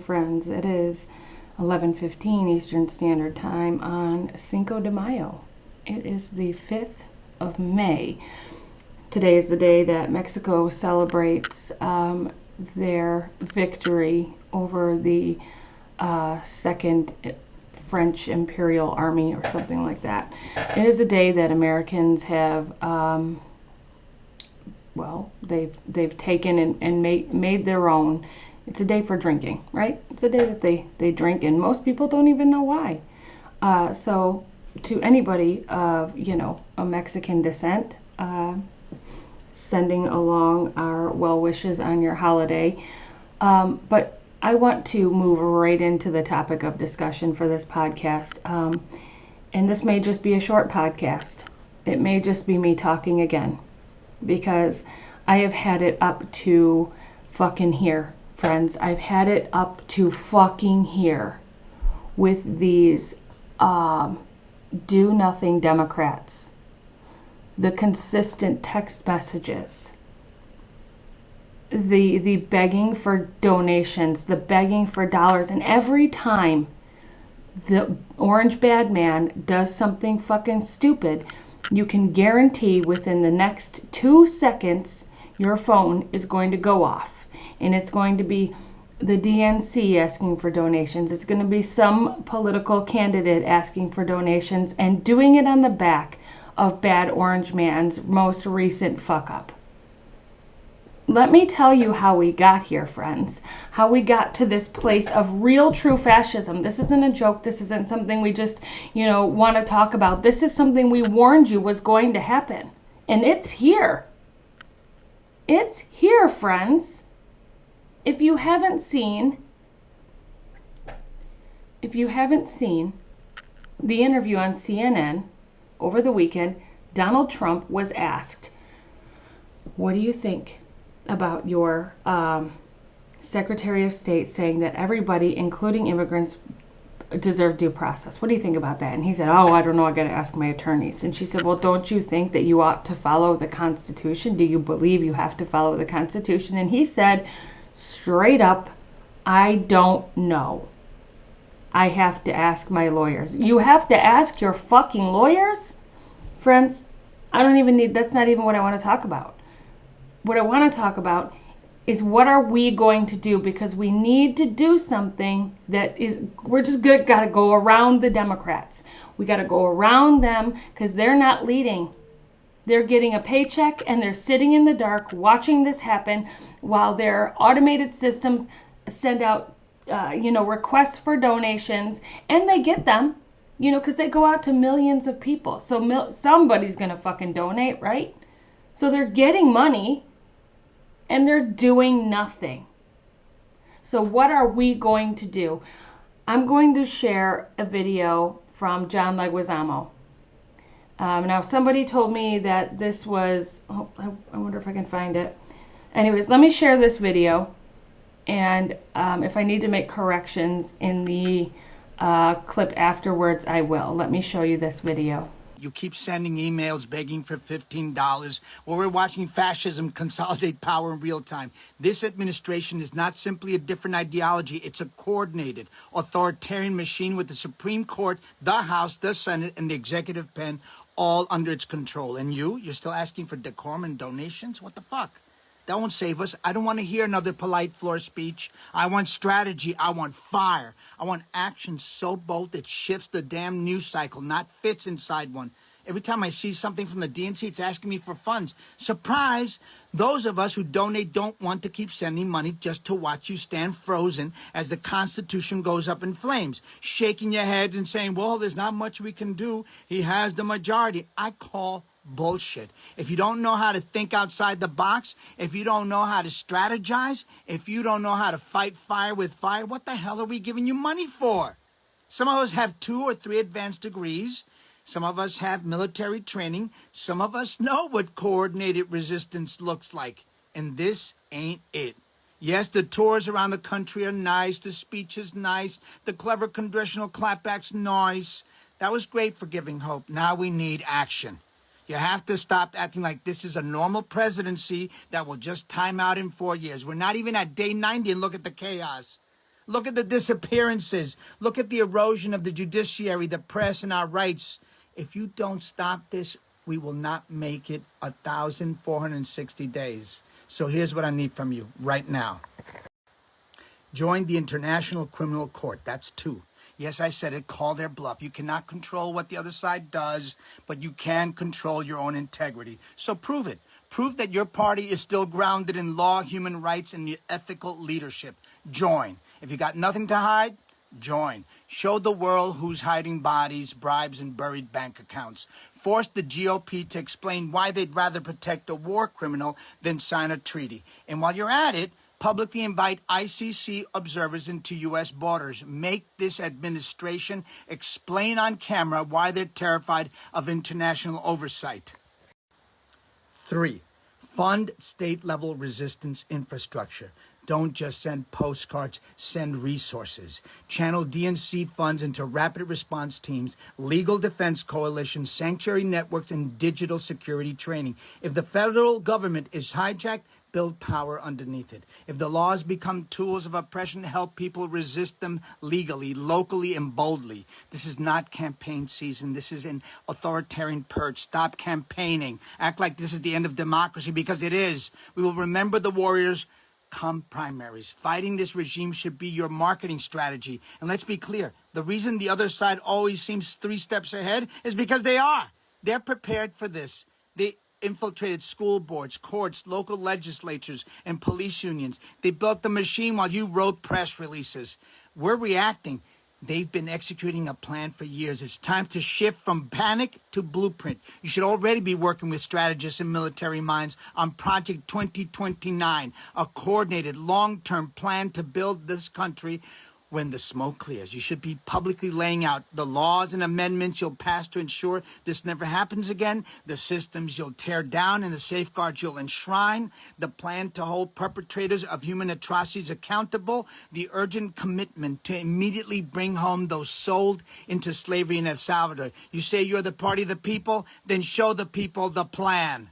friends. It is 11:15 Eastern Standard Time on Cinco de Mayo. It is the 5th of May. Today is the day that Mexico celebrates their victory over the Second French Imperial Army or something like that. It is a day that Americans have they've taken and made their own. It's a day for drinking, right? It's a day that they drink, and most people don't even know why. So to anybody of, a Mexican descent, sending along our well wishes on your holiday. But I want to move right into the topic of discussion for this podcast. And this may just be a short podcast. It may just be me talking again, because I have had it up to fucking here, friends. I've had it up to fucking here with these do-nothing Democrats. The consistent text messages, the begging for donations, the begging for dollars, and every time the orange bad man does something fucking stupid, you can guarantee within the next 2 seconds your phone is going to go off, and it's going to be the DNC asking for donations. It's going to be some political candidate asking for donations and doing it on the back of bad orange man's most recent fuck up. Let me tell you how we got here, friends. How we got to this place of real true fascism. This isn't a joke. This isn't something we just, want to talk about. This is something we warned you was going to happen. And it's here. It's here, friends. If you haven't seen the interview on CNN over the weekend, Donald Trump was asked, what do you think about your Secretary of State saying that everybody, including immigrants, deserve due process? What do you think about that? And he said, I don't know, I got to ask my attorneys. And she said, well, don't you think that you ought to follow the Constitution? Do you believe you have to follow the Constitution? And he said, straight up, I don't know. I have to ask my lawyers. You have to ask your fucking lawyers? Friends, that's not even what I want to talk about. What I want to talk about is what are we going to do, because we need to do something we're just got to go around the Democrats. We got to go around them because they're not leading. They're getting a paycheck and they're sitting in the dark watching this happen while their automated systems send out, requests for donations, and they get them, because they go out to millions of people. So somebody's going to fucking donate, right? So they're getting money and they're doing nothing. So what are we going to do? I'm going to share a video from John Leguizamo. Now, somebody told me that this was, I wonder if I can find it. Anyways, let me share this video. And if I need to make corrections in the clip afterwards, I will. Let me show you this video. You keep sending emails begging for $15 while we're watching fascism consolidate power in real time. This administration is not simply a different ideology. It's a coordinated, authoritarian machine with the Supreme Court, the House, the Senate, and the executive pen all under its control. And you're still asking for decorum and donations? What the fuck? That won't save us. I don't want to hear another polite floor speech. I want strategy. I want fire. I want action so bold it shifts the damn news cycle, not fits inside one. Every time I see something from the DNC, it's asking me for funds. Surprise! Those of us who donate don't want to keep sending money just to watch you stand frozen as the Constitution goes up in flames, shaking your heads and saying, well, there's not much we can do. He has the majority. I call bullshit. If you don't know how to think outside the box, if you don't know how to strategize, if you don't know how to fight fire with fire, what the hell are we giving you money for? Some of us have 2 or 3 advanced degrees. Some of us have military training. Some of us know what coordinated resistance looks like. And this ain't it. Yes, the tours around the country are nice. The speech is nice. The clever congressional clapback's nice. That was great for giving hope. Now we need action. You have to stop acting like this is a normal presidency that will just time out in 4 years. We're not even at day 90 and look at the chaos. Look at the disappearances. Look at the erosion of the judiciary, the press, and our rights. If you don't stop this, we will not make it 1,460 days. So here's what I need from you right now. Join the International Criminal Court. That's 2. Yes, I said it. Call their bluff. You cannot control what the other side does, but you can control your own integrity. So prove it. Prove that your party is still grounded in law, human rights, and ethical leadership. Join. If you got nothing to hide, join. Show the world who's hiding bodies, bribes, and buried bank accounts. Force the GOP to explain why they'd rather protect a war criminal than sign a treaty. And while you're at it, publicly invite ICC observers into U.S. borders. Make this administration explain on camera why they're terrified of international oversight. 3, fund state-level resistance infrastructure. Don't just send postcards, send resources. Channel DNC funds into rapid response teams, legal defense coalitions, sanctuary networks, and digital security training. If the federal government is hijacked, build power underneath it. If the laws become tools of oppression, help people resist them legally, locally, and boldly. This is not campaign season. This is an authoritarian purge. Stop campaigning. Act like this is the end of democracy, because it is. We will remember the warriors come primaries. Fighting this regime should be your marketing strategy. And let's be clear, the reason the other side always seems 3 steps ahead is because they are. They're prepared for this. They infiltrated school boards, courts, local legislatures, and police unions. They built the machine while you wrote press releases. We're reacting. They've been executing a plan for years. It's time to shift from panic to blueprint. You should already be working with strategists and military minds on Project 2029, a coordinated long-term plan to build this country when the smoke clears. You should be publicly laying out the laws and amendments you'll pass to ensure this never happens again, the systems you'll tear down and the safeguards you'll enshrine, the plan to hold perpetrators of human atrocities accountable, the urgent commitment to immediately bring home those sold into slavery in El Salvador. You say you're the party of the people? Then show the people the plan.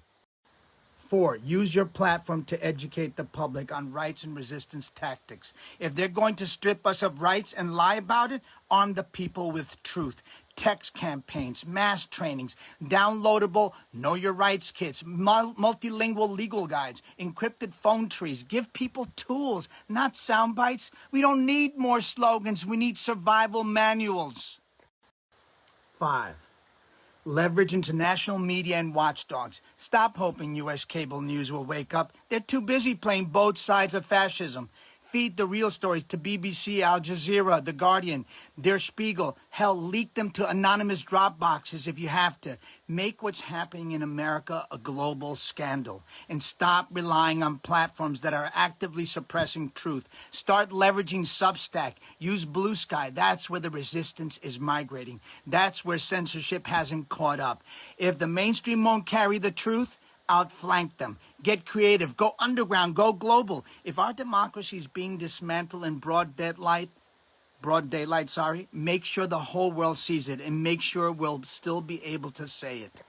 4, use your platform to educate the public on rights and resistance tactics. If they're going to strip us of rights and lie about it, arm the people with truth. Text campaigns, mass trainings, downloadable Know Your Rights kits, multilingual legal guides, encrypted phone trees. Give people tools, not sound bites. We don't need more slogans. We need survival manuals. 5, leverage international media and watchdogs. Stop hoping U.S. cable news will wake up. They're too busy playing both sides of fascism. Feed the real stories to BBC, Al Jazeera, The Guardian, Der Spiegel. Hell, leak them to anonymous drop boxes if you have to. Make what's happening in America a global scandal. And stop relying on platforms that are actively suppressing truth. Start leveraging Substack. Use Blue Sky. That's where the resistance is migrating. That's where censorship hasn't caught up. If the mainstream won't carry the truth, outflank them. Get creative. Go underground. Go global. If our democracy is being dismantled in broad daylight, make sure the whole world sees it, and make sure we'll still be able to say it.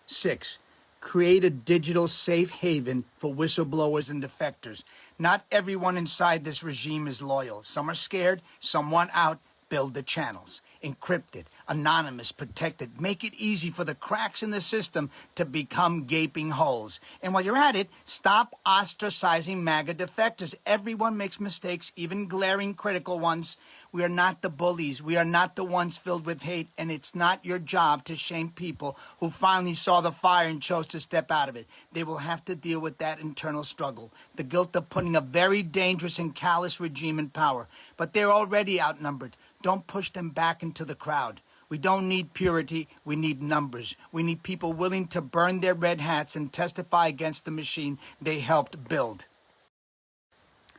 6, create a digital safe haven for whistleblowers and defectors. Not everyone inside this regime is loyal. Some are scared. Some want out. Build the channels. Encrypted, anonymous, protected. Make it easy for the cracks in the system to become gaping holes. And while you're at it, stop ostracizing MAGA defectors. Everyone makes mistakes, even glaring critical ones. We are not the bullies. We are not the ones filled with hate. And it's not your job to shame people who finally saw the fire and chose to step out of it. They will have to deal with that internal struggle, the guilt of putting a very dangerous and callous regime in power. But they're already outnumbered. Don't push them back into the crowd. We don't need purity. We need numbers. We need people willing to burn their red hats and testify against the machine they helped build.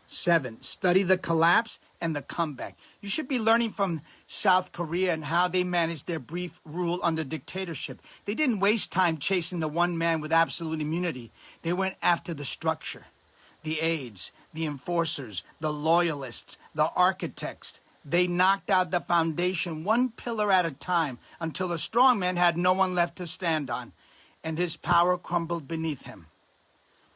7, study the collapse and the comeback. You should be learning from South Korea and how they managed their brief rule under dictatorship. They didn't waste time chasing the one man with absolute immunity. They went after the structure, the aides, the enforcers, the loyalists, the architects. They knocked out the foundation one pillar at a time until a strongman had no one left to stand on, and his power crumbled beneath him.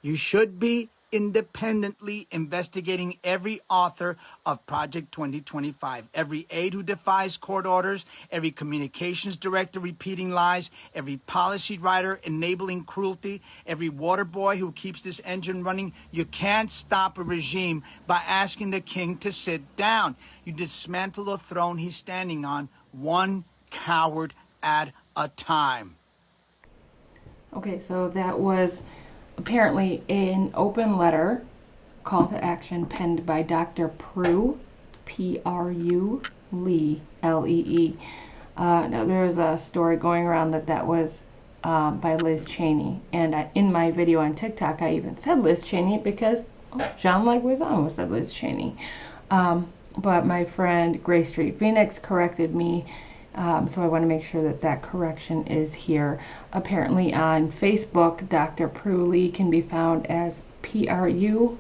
You should be independently investigating every author of Project 2025, every aide who defies court orders, every communications director repeating lies, every policy writer enabling cruelty, every water boy who keeps this engine running. You can't stop a regime by asking the king to sit down. You dismantle the throne he's standing on, one coward at a time. Okay, so that was apparently an open letter, call to action, penned by Dr. Prue, P-R-U, Lee, L-E-E. Now there was a story going around that was by Liz Cheney, and in my video on TikTok I even said Liz Cheney because Jean-Luc Leguizamo said Liz Cheney. But my friend Gray Street Phoenix corrected me. So I want to make sure that correction is here. Apparently on Facebook, Dr. Prue Lee can be found as Prue.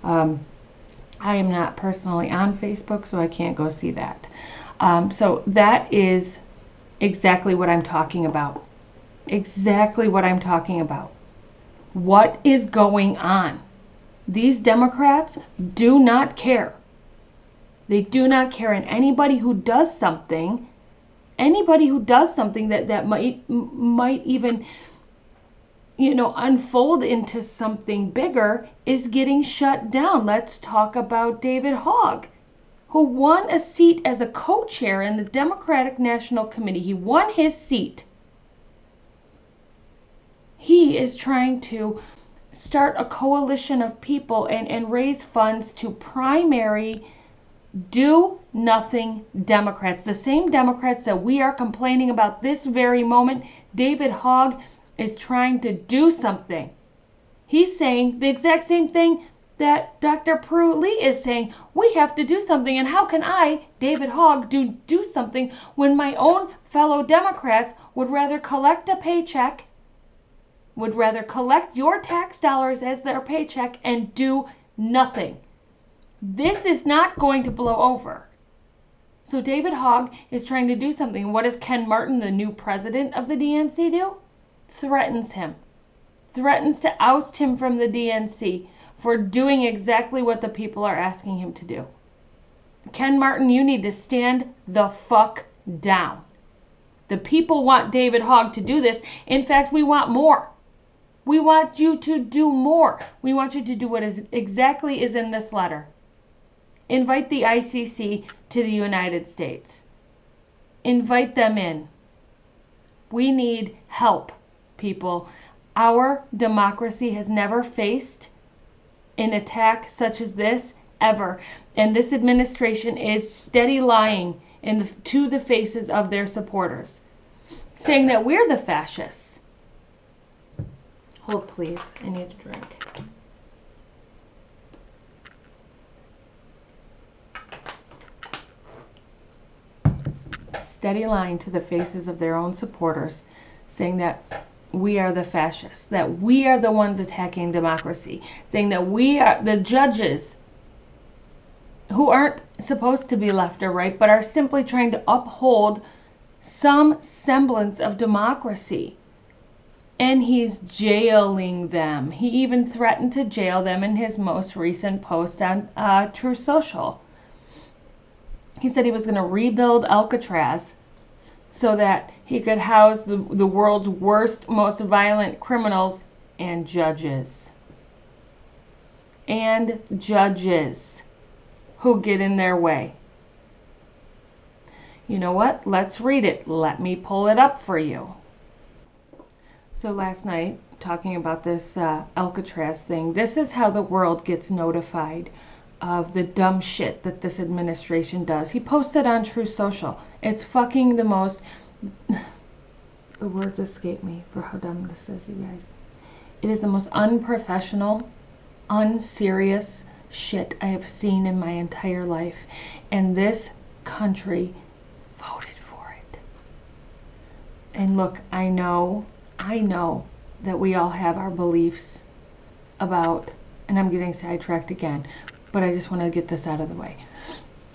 I am not personally on Facebook, so I can't go see that. So that is exactly what I'm talking about. Exactly what I'm talking about. What is going on? These Democrats do not care. They do not care, and anybody who does something that might even, unfold into something bigger is getting shut down. Let's talk about David Hogg, who won a seat as a co-chair in the Democratic National Committee. He won his seat. He is trying to start a coalition of people and raise funds to primary do nothing Democrats. The same Democrats that we are complaining about this very moment, David Hogg is trying to do something. He's saying the exact same thing that Dr. Prue Lee is saying. We have to do something. And how can I, David Hogg, do something when my own fellow Democrats would rather collect a paycheck, would rather collect your tax dollars as their paycheck and do nothing? This is not going to blow over. So David Hogg is trying to do something. What does Ken Martin, the new president of the DNC, do? Threatens him. Threatens to oust him from the DNC for doing exactly what the people are asking him to do. Ken Martin, you need to stand the fuck down. The people want David Hogg to do this. In fact, we want more. We want you to do more. We want you to do what exactly is in this letter. Invite the ICC to the United States. Invite them in. We need help, people. Our democracy has never faced an attack such as this, ever. And this administration is steady lying to the faces of their supporters, saying that we're the fascists. Hold, please. I need a drink. Steady lying to the faces of their own supporters, saying that we are the fascists, that we are the ones attacking democracy, saying that we are the judges who aren't supposed to be left or right, but are simply trying to uphold some semblance of democracy. And he's jailing them. He even threatened to jail them in his most recent post on Truth Social. He said he was going to rebuild Alcatraz so that he could house the world's worst, most violent criminals and judges. And judges who get in their way. You know what? Let's read it. Let me pull it up for you. So last night, talking about this Alcatraz thing, this is how the world gets notified of the dumb shit that this administration does. He posted on Truth Social. It's fucking the most... The words escape me for how dumb this is, you guys. It is the most unprofessional, unserious shit I have seen in my entire life. And this country voted for it. And look, I know that we all have our beliefs about, and I'm getting sidetracked again, but I just want to get this out of the way.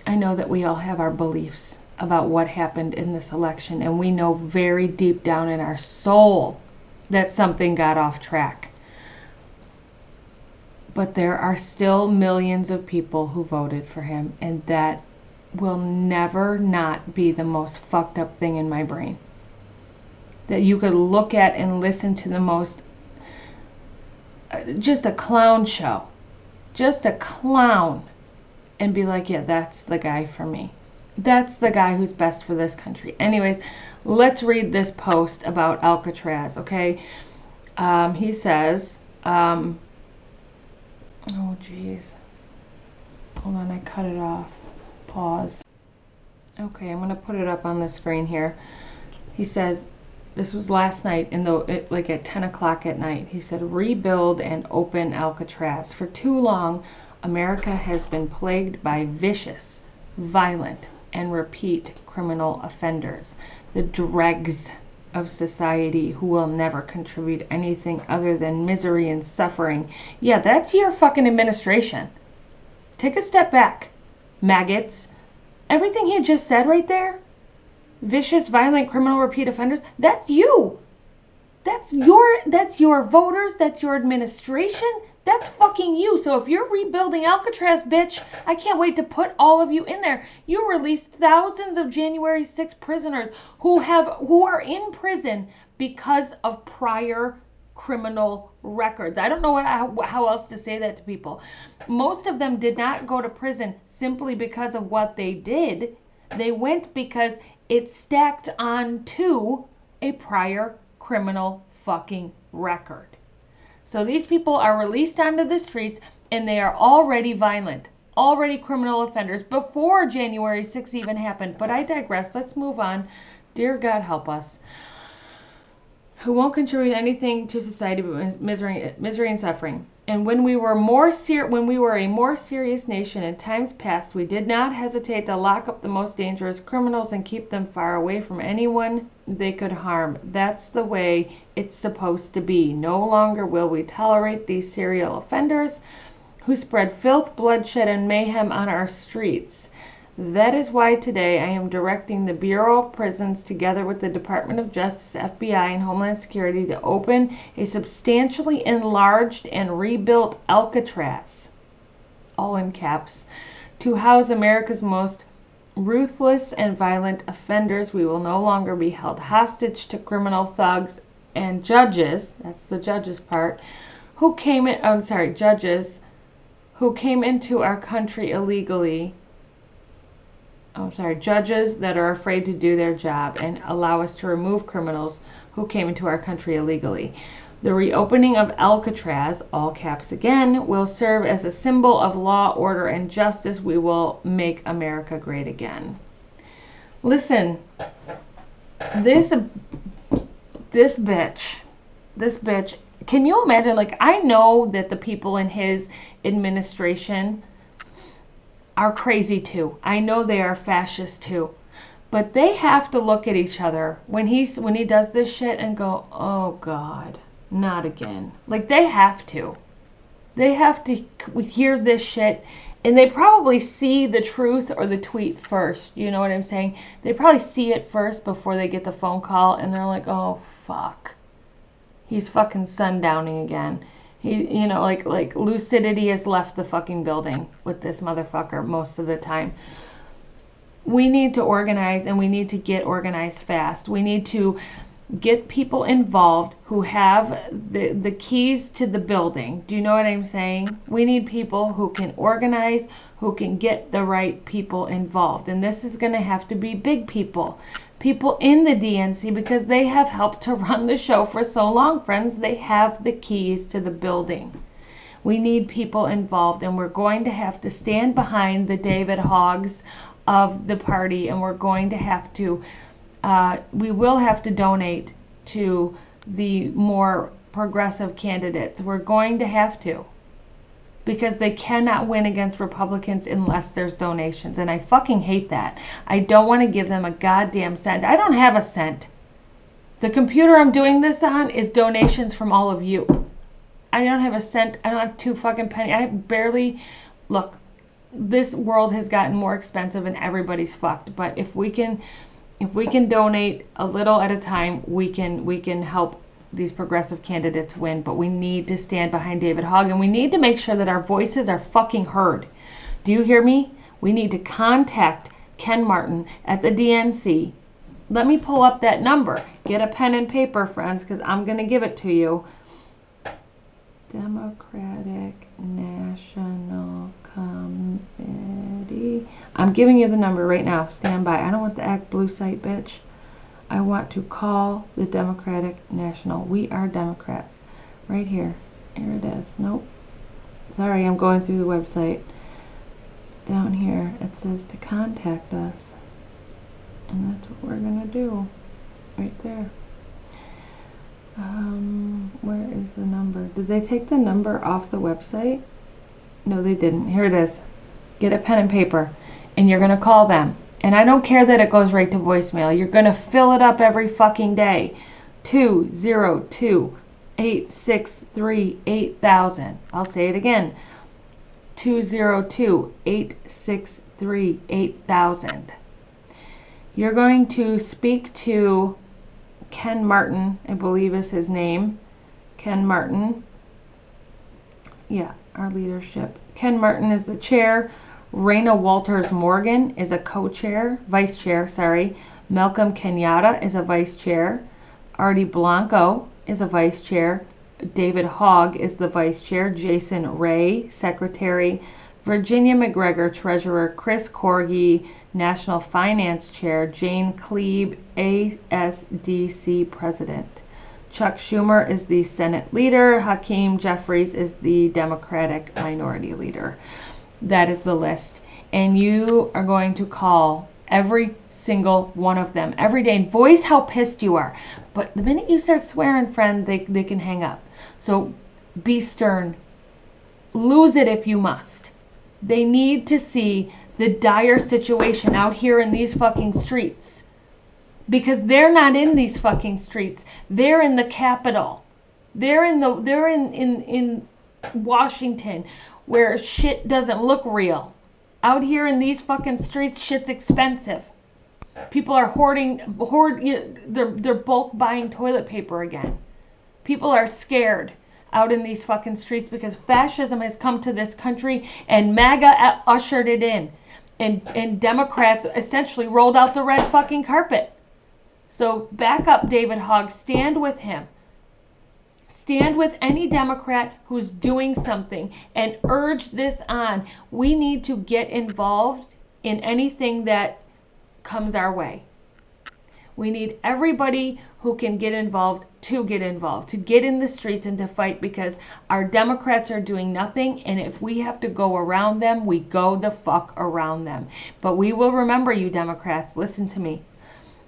I know that we all have our beliefs about what happened in this election, and we know very deep down in our soul that something got off track. But there are still millions of people who voted for him, and that will never not be the most fucked up thing in my brain. That you could look at and listen to the most, just a clown show, just a clown, and be like, yeah, that's the guy for me. That's the guy who's best for this country. Anyways, let's read this post about Alcatraz, okay? He says, oh geez, hold on, I cut it off. Pause. Okay, I'm gonna put it up on the screen here. He says, this was last night, like at 10 o'clock at night. He said, rebuild and open Alcatraz. For too long, America has been plagued by vicious, violent, and repeat criminal offenders, the dregs of society who will never contribute anything other than misery and suffering. Yeah, that's your fucking administration. Take a step back, maggots. Everything he just said right there, vicious, violent, criminal, repeat offenders, that's you. That's your voters, that's your administration, that's fucking you. So if you're rebuilding Alcatraz, bitch, I can't wait to put all of you in there. You released thousands of January 6th prisoners who are in prison because of prior criminal records. I don't know how else to say that to people. Most of them did not go to prison simply because of what they did. They went because it stacked onto a prior criminal fucking record. So these people are released onto the streets and they are already violent, already criminal offenders before January 6th even happened. But I digress. Let's move on. Dear God, help us. Who won't contribute anything to society but misery and suffering. And when we were a more serious nation in times past, we did not hesitate to lock up the most dangerous criminals and keep them far away from anyone they could harm. That's the way it's supposed to be. No longer will we tolerate these serial offenders who spread filth, bloodshed, and mayhem on our streets. That is why today I am directing the Bureau of Prisons together with the Department of Justice, FBI, and Homeland Security to open a substantially enlarged and rebuilt Alcatraz, all in caps, to house America's most ruthless and violent offenders. We will no longer be held hostage to criminal thugs and judges, that's the judges part, judges who came into our country illegally. Judges that are afraid to do their job and allow us to remove criminals who came into our country illegally. The reopening of Alcatraz, all caps again, will serve as a symbol of law, order, and justice. We will make America great again. Listen, this bitch, can you imagine, like, I know that the people in his administration are crazy too. I know they are fascist too. But they have to look at each other when he does this shit and go, oh God, not again. Like, they have to. They have to hear this shit, and they probably see the truth or the tweet first. You know what I'm saying? They probably see it first before they get the phone call, and they're like, oh fuck. He's fucking sundowning again. He, like lucidity has left the fucking building with this motherfucker most of the time. We need to organize, and we need to get organized fast. We need to get people involved who have the keys to the building. Do you know what I'm saying? We need people who can organize, who can get the right people involved. And this is going to have to be big people. People in the DNC, because they have helped to run the show for so long, friends. They have the keys to the building. We need people involved, and we're going to have to stand behind the David Hoggs of the party, and we're going to have to, we will have to donate to the more progressive candidates. We're going to have to. Because they cannot win against Republicans unless there's donations. And I fucking hate that. I don't want to give them a goddamn cent. I don't have a cent. The computer I'm doing this on is donations from all of you. I don't have a cent. I don't have 2 fucking pennies. I barely... Look, this world has gotten more expensive and everybody's fucked. But if we can donate a little at a time, we can help these progressive candidates win, but we need to stand behind David Hogg, and we need to make sure that our voices are fucking heard. Do you hear me? We need to contact Ken Martin at the DNC. Let me pull up that number. Get a pen and paper, friends, because I'm going to give it to you. Democratic National Committee. I'm giving you the number right now. Stand by. I don't want the Act Blue site, bitch. I want to call the Democratic National. We are Democrats. Right here. Here it is. Nope. Sorry, I'm going through the website. Down here, it says to contact us. And that's what we're going to do. Right there. Where is the number? Did they take the number off the website? No, they didn't. Here it is. Get a pen and paper. And you're going to call them. And I don't care that it goes right to voicemail. You're going to fill it up every fucking day. 202-863-8000. I'll say it again. 202-863-8000. You're going to speak to Ken Martin, I believe is his name. Ken Martin. Yeah, our leadership. Ken Martin is the chair. Raina Walters Morgan is a vice chair. Malcolm Kenyatta is a vice chair. Artie Blanco is a vice chair. David Hogg is the vice chair. Jason Ray, secretary. Virginia McGregor, treasurer. Chris Corgi, national finance chair. Jane Kleeb, ASDC president. Chuck Schumer is the Senate leader. Hakeem Jeffries is the Democratic minority leader. That is the list. And you are going to call every single one of them every day and voice how pissed you are. But the minute you start swearing, friend, they can hang up. So be stern. Lose it if you must. They need to see the dire situation out here in these fucking streets. Because they're not in these fucking streets. They're in the Capitol. They're in Washington, where shit doesn't look real. Out here in these fucking streets, shit's expensive. People are they're bulk buying toilet paper again. People are scared out in these fucking streets because fascism has come to this country and MAGA ushered it in. And Democrats essentially rolled out the red fucking carpet. So back up, David Hogg. Stand with him. Stand with any Democrat who's doing something and urge this on. We need to get involved in anything that comes our way. We need everybody who can get involved, to get in the streets and to fight, because our Democrats are doing nothing, and if we have to go around them, we go the fuck around them. But we will remember you, Democrats. Listen to me.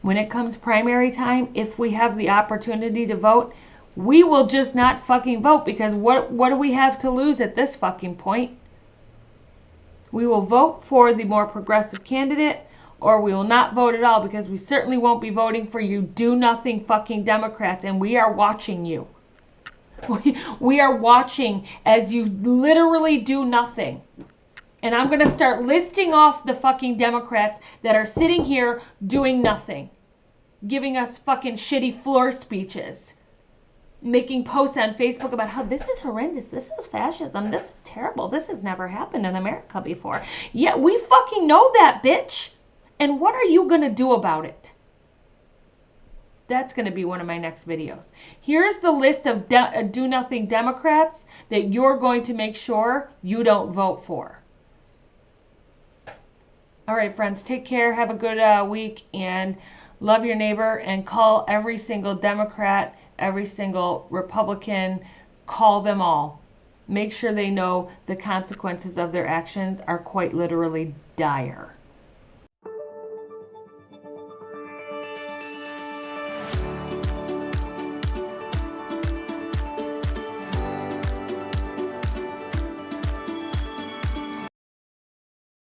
When it comes primary time, if we have the opportunity to vote, we will just not fucking vote, because what do we have to lose at this fucking point? We will vote for the more progressive candidate, or we will not vote at all, because we certainly won't be voting for you do-nothing fucking Democrats, and we are watching you. We are watching as you literally do nothing. And I'm going to start listing off the fucking Democrats that are sitting here doing nothing, giving us fucking shitty floor speeches, making posts on Facebook about how this is horrendous, this is fascism, this is terrible, this has never happened in America before. Yeah, we fucking know that, bitch. And what are you going to do about it? That's going to be one of my next videos. Here's the list of do-nothing Democrats that you're going to make sure you don't vote for. All right, friends, take care. Have a good week, and love your neighbor, and call every single Democrat, every single Republican. Call them all. Make sure they know the consequences of their actions are quite literally dire.